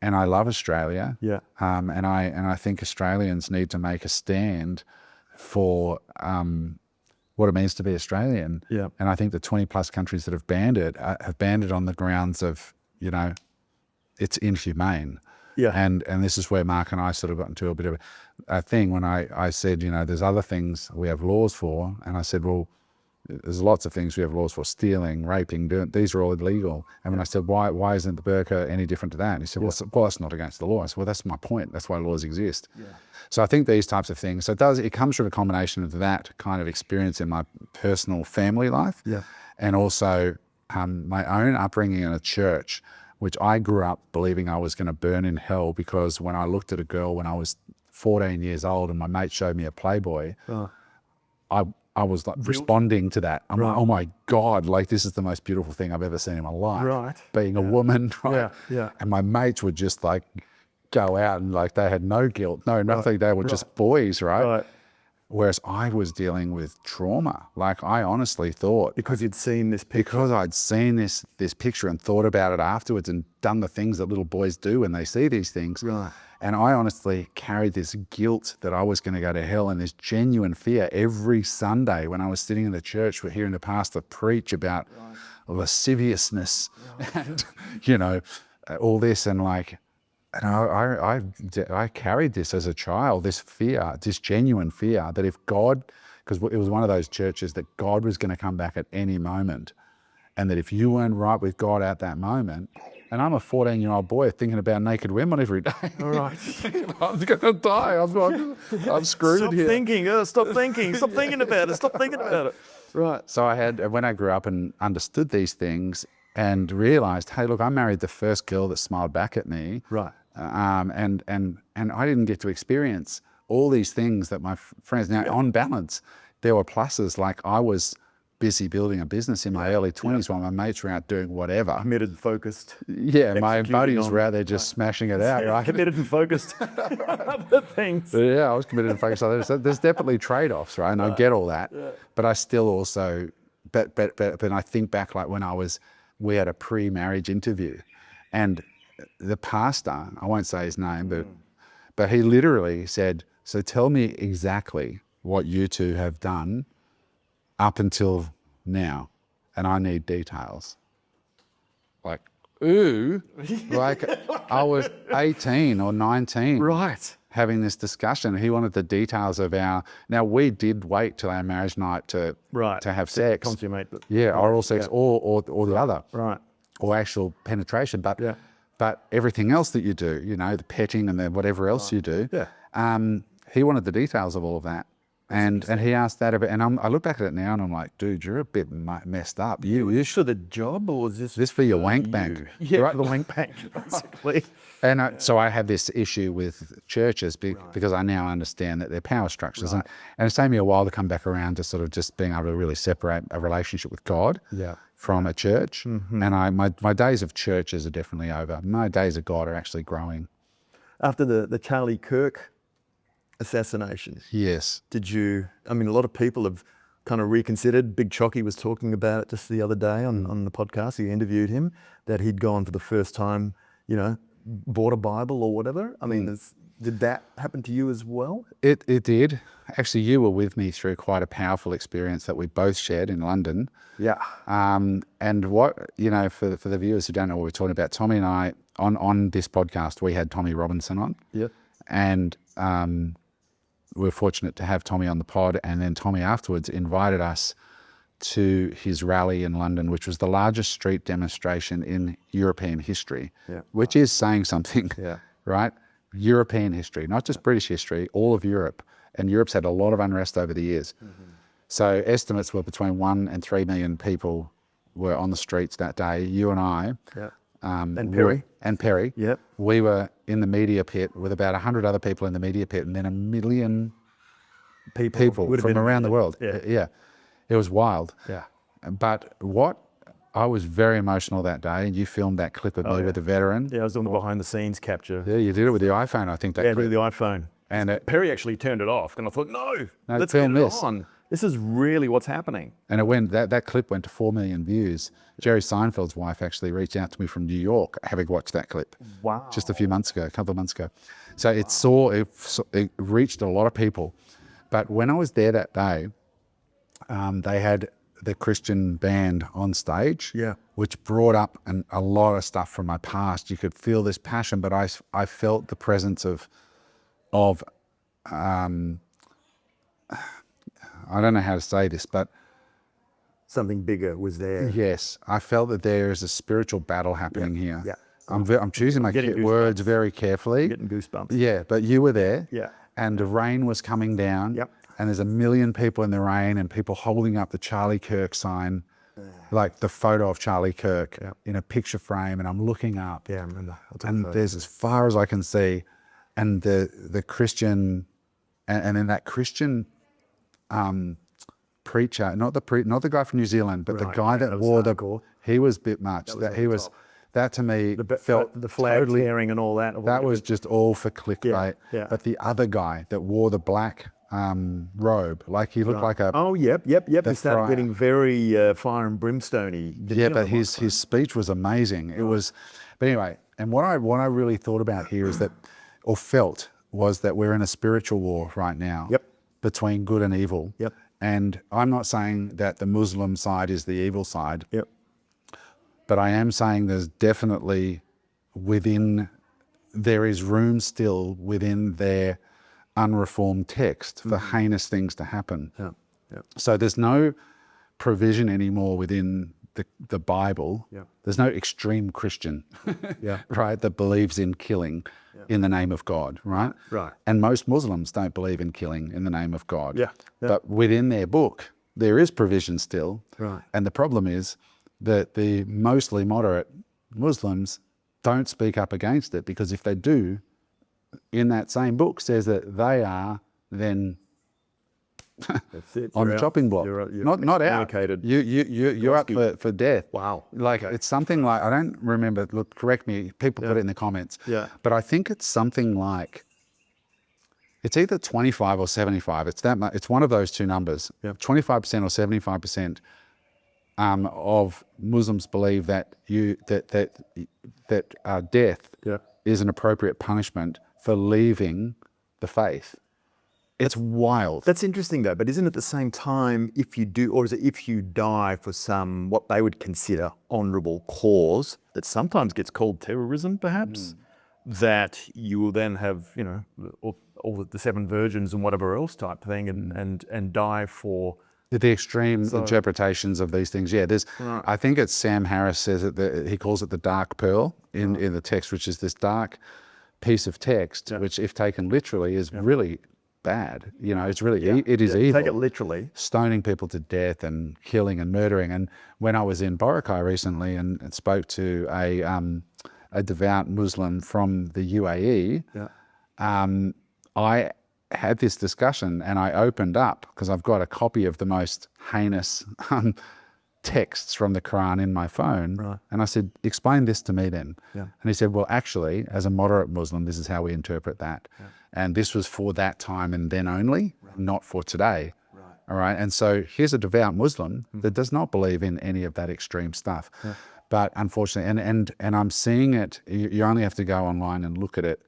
and I love Australia. Yeah. And I think Australians need to make a stand for what it means to be Australian. Yeah. And I think the 20 plus countries that have banned it on the grounds of, it's inhumane. Yeah. And this is where Mark and I sort of got into a bit of a thing when I said, there's other things we have laws for. And I said, well, there's lots of things we have laws for: stealing, raping, these are all illegal. And when I said, why isn't the burqa any different to that? And he said, well, it's not against the law. I said, well, that's my point. That's why laws exist. Yeah. So I think these types of things, it comes from a combination of that kind of experience in my personal family life, and also my own upbringing in a church, which I grew up believing I was going to burn in hell, because when I looked at a girl when I was 14 years old and my mate showed me a Playboy, I was like responding to that. I'm like, oh my God, like this is the most beautiful thing I've ever seen in my life. Right. Being a woman, right? Yeah. And my mates would just like go out and like they had no guilt, no nothing. They were just boys, right? Whereas I was dealing with trauma. Like I honestly thought, because you'd seen this picture. Because I'd seen this picture and thought about it afterwards and done the things that little boys do when they see these things. Right. And I honestly carried this guilt that I was going to go to hell, and this genuine fear every Sunday when I was sitting in the church, we're hearing the pastor preach about lasciviousness and, all this. And like, and I carried this as a child, this fear, this genuine fear that if God, because it was one of those churches that God was going to come back at any moment, and that if you weren't right with God at that moment, and I'm a 14-year-old boy thinking about naked women every day. All right. I'm going to die. I'm screwed Stop here. Stop thinking. Stop thinking about it. Stop thinking about it. Right. So when I grew up and understood these things and realized, hey, look, I married the first girl that smiled back at me. Right. And I didn't get to experience all these things that my friends, now on balance, there were pluses. Like I was busy building a business in my early 20s while my mates were out doing whatever. Committed, focused. Yeah, my buddies were out there just smashing it out, right? Committed and focused. Other things. But yeah, I was committed and focused on that. There's definitely trade-offs, right? And I get all that. Yeah. But I still also, but I think back like when we had a pre-marriage interview, and the pastor, I won't say his name, but he literally said, so tell me exactly what you two have done up until now, and I need details. Like, ooh, like I was 18 or 19. Right. Having this discussion. He wanted the details of now we did wait till our marriage night to have sex. Consummate. Yeah, oral sex or the other. Right. Or actual penetration. But everything else that you do, the petting and the whatever else you do, he wanted the details of all of that. And he asked that about, and I look back at it now and I'm like, dude, you're a bit messed up. Is for the job, or is this for your wank bank? Yeah, right? For the wank bank, basically. And so I have this issue with churches because I now understand that they're power structures. Right. And it's taken me a while to come back around to sort of just being able to really separate a relationship with God from a church. Mm-hmm. And my days of churches are definitely over. My days of God are actually growing. After the Charlie Kirk assassination. Yes. A lot of people have kind of reconsidered. Big Chocky was talking about it just the other day on the podcast. He interviewed him, that he'd gone for the first time, bought a Bible or whatever. Did that happen to you as well? It did. Actually, you were with me through quite a powerful experience that we both shared in London. Yeah. And what, for the viewers who don't know what we're talking about, Tommy and I, on this podcast, we had Tommy Robinson on. Yeah. And we're fortunate to have Tommy on the pod, and then Tommy afterwards invited us to his rally in London, which was the largest street demonstration in European history, which is saying something, right? European history, not just British history, all of Europe. And Europe's had a lot of unrest over the years. Mm-hmm. So estimates were between 1 and 3 million people were on the streets that day. You and I, and Perry. Yep. We were in the media pit with about 100 other people in the media pit, and then 1 million people from around the world. Yeah. It was wild. Yeah. But I was very emotional that day, and you filmed that clip of me with the veteran. Yeah, I was doing the behind the scenes capture. Yeah, you did it with the iPhone, I think. With the iPhone. And Perry actually turned it off, and I thought, no, let's film get it this. on. This is really what's happening. And it went, that clip went to 4 million views. Jerry Seinfeld's wife actually reached out to me from New York, having watched that clip. Wow. Just a few months ago, a couple of months ago. So it reached a lot of people. But when I was there that day, they had the Christian band on stage, Yeah. which brought up a lot of stuff from my past. You could feel this passion, but I felt the presence of I don't know how to say this, but Something bigger was there. yes, I felt that there is a spiritual battle happening here. Yeah. I'm choosing my getting words very carefully. Getting goosebumps. Yeah, but you were there. Yeah. And the rain was coming down. Yep. And there's 1 million people in the rain and people holding up the Charlie Kirk sign, like the photo of Charlie Kirk in a picture frame. And I'm looking up. Yeah, I remember. And there's as far as I can see, and the Christian, and then that Christian preacher, not the guy from New Zealand, but the Right, guy yeah, that that was wore hardcore. he was a bit much. That to me felt the flag totally, tearing and all that. that was just all for clickbait. yeah. But the other guy that wore the black robe, like he looked like a Oh, yep. He started friar. getting very fire and brimstone-y. yeah, but his speech was amazing. It was, but anyway, and what I really thought about here is that, or felt, was that we're in a spiritual war right now. Yep. Between good and evil. Yep. And I'm not saying that the Muslim side is the evil side. Yep. But I am saying there's definitely there is room still within their unreformed text for heinous things to happen. Yeah. Yeah. So there's no provision anymore within the Bible. Yeah. There's no extreme Christian, right, that believes in killing in the name of God, right? Right. And most Muslims don't believe in killing in the name of God. Yeah. But within their book, there is provision still. Right. And the problem is that the mostly moderate Muslims don't speak up against it, because if they do, in that same book says that they are then That's it. on You're the out. chopping block. You're Not out. excommunicated. You're up for death. Wow. Like it's something like, I don't remember. Look, correct me. People put it in the comments. Yeah. But I think it's something like, it's either 25 or 75. It's that much. It's one of those two numbers. Yeah. 25% or 75% of Muslims believe that death Yeah. is an appropriate punishment for leaving the faith. It's wild. That's interesting though, but isn't it at the same time, if you do, or is it if you die for some, what they would consider honourable cause, that sometimes gets called terrorism perhaps, that you will then have, you know, all the 7 virgins and whatever else type thing and die for... The extreme interpretations of these things. Yeah, there's. Right. I think it's Sam Harris says it. He calls it the dark pearl in the text, which is this dark piece of text, which, if taken literally, is really bad. You know, it's really it is evil. Take it literally. Stoning people to death and killing and murdering. And when I was in Boracay recently and spoke to a devout Muslim from the UAE, I had this discussion and I opened up, because I've got a copy of the most heinous texts from the Quran in my phone. Right. And I said, explain this to me then. Yeah. And he said, well, actually, as a moderate Muslim, this is how we interpret that. Yeah. And this was for that time and then only, not for today. Right. All right. And so here's a devout Muslim that does not believe in any of that extreme stuff. Yeah. But unfortunately, and I'm seeing it, you only have to go online and look at it.